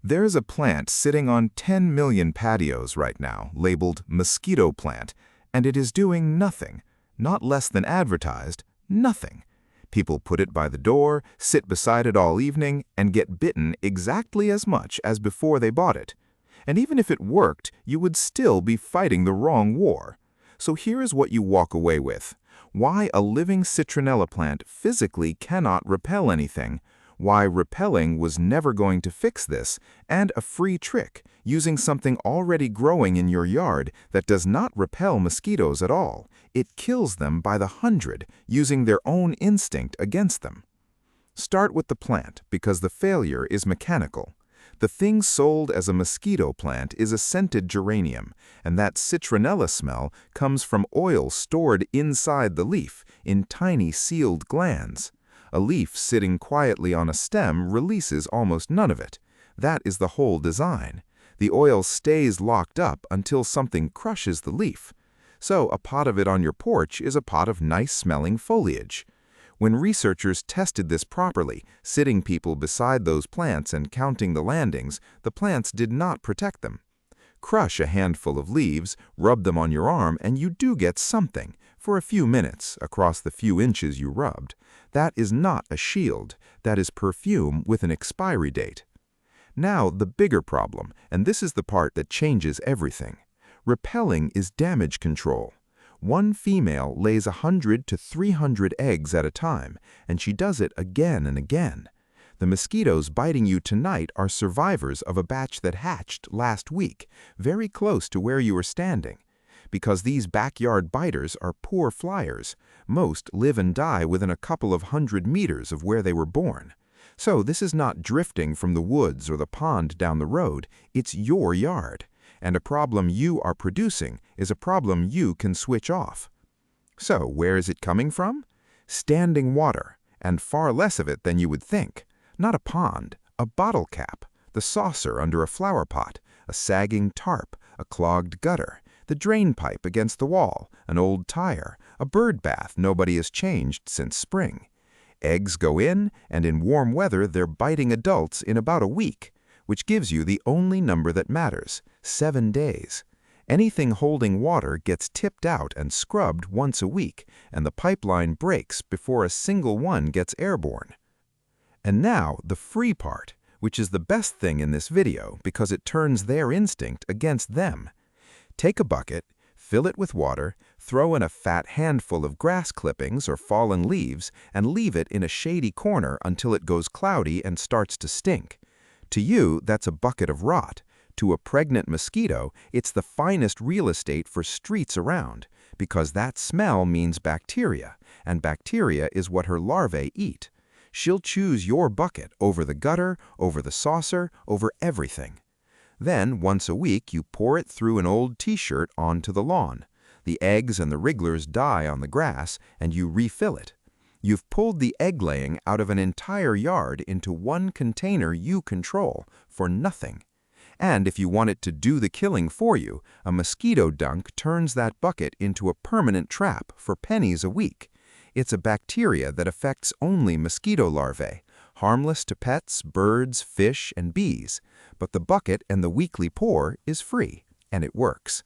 There's a plant sitting on 10 million patios right now, labeled mosquito plant, and it is doing nothing, not less than advertised, nothing. People put it by the door, sit beside it all evening, and get bitten exactly as much as before they bought it. And even if it worked, you would still be fighting the wrong war. So here is what you walk away with: why a living citronella plant physically cannot repel anything, why repelling was never going to fix this, and a free trick using something already growing in your yard that does not repel mosquitoes at all. It kills them by the hundred using their own instinct against them. Start with the plant because the failure is mechanical. The thing sold as a mosquito plant is a scented geranium, and that citronella smell comes from oil stored inside the leaf in tiny sealed glands. A leaf sitting quietly on a stem releases almost none of it. That is the whole design. The oil stays locked up until something crushes the leaf. So a pot of it on your porch is a pot of nice-smelling foliage. When researchers tested this properly, sitting people beside those plants and counting the landings, the plants did not protect them. Crush a handful of leaves, rub them on your arm, and you do get something, for a few minutes, across the few inches you rubbed. That is not a shield. That is perfume with an expiry date. Now the bigger problem, and this is the part that changes everything. Repelling is damage control. One female lays 100 to 300 eggs at a time, and she does it again and again. The mosquitoes biting you tonight are survivors of a batch that hatched last week, very close to where you are standing. Because these backyard biters are poor flyers, most live and die within a couple of 100 meters of where they were born. So this is not drifting from the woods or the pond down the road, it's your yard. And a problem you are producing is a problem you can switch off. So where is it coming from? Standing water, and far less of it than you would think. Not a pond, a bottle cap, the saucer under a flower pot, a sagging tarp, a clogged gutter, the drain pipe against the wall, an old tire, a bird bath nobody has changed since spring. Eggs go in, and in warm weather they're biting adults in about a week, which gives you the only number that matters, 7 days. Anything holding water gets tipped out and scrubbed once a week, and the pipeline breaks before a single one gets airborne. And now the free part, which is the best thing in this video because it turns their instinct against them. Take a bucket, fill it with water, throw in a fat handful of grass clippings or fallen leaves, and leave it in a shady corner until it goes cloudy and starts to stink. To you, that's a bucket of rot. To a pregnant mosquito, it's the finest real estate for streets around, because that smell means bacteria, and bacteria is what her larvae eat. She'll choose your bucket over the gutter, over the saucer, over everything. Then, once a week, you pour it through an old t-shirt onto the lawn. The eggs and the wrigglers die on the grass, and you refill it. You've pulled the egg-laying out of an entire yard into one container you control for nothing. And if you want it to do the killing for you, a mosquito dunk turns that bucket into a permanent trap for pennies a week. It's a bacteria that affects only mosquito larvae, harmless to pets, birds, fish, and bees. But the bucket and the weekly pour is free, and it works.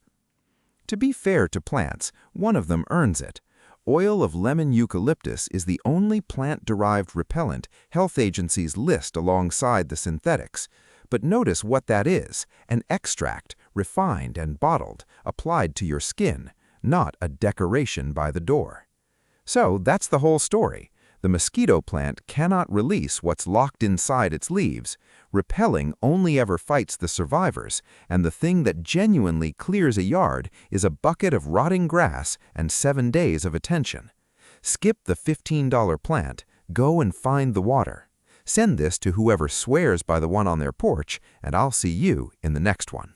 To be fair to plants, one of them earns it. Oil of lemon eucalyptus is the only plant-derived repellent health agencies list alongside the synthetics. But notice what that is, an extract, refined and bottled, applied to your skin, not a decoration by the door. So that's the whole story. The mosquito plant cannot release what's locked inside its leaves. Repelling only ever fights the survivors, and the thing that genuinely clears a yard is a bucket of rotting grass and 7 days of attention. Skip the $15 plant, go and find the water. Send this to whoever swears by the one on their porch, and I'll see you in the next one.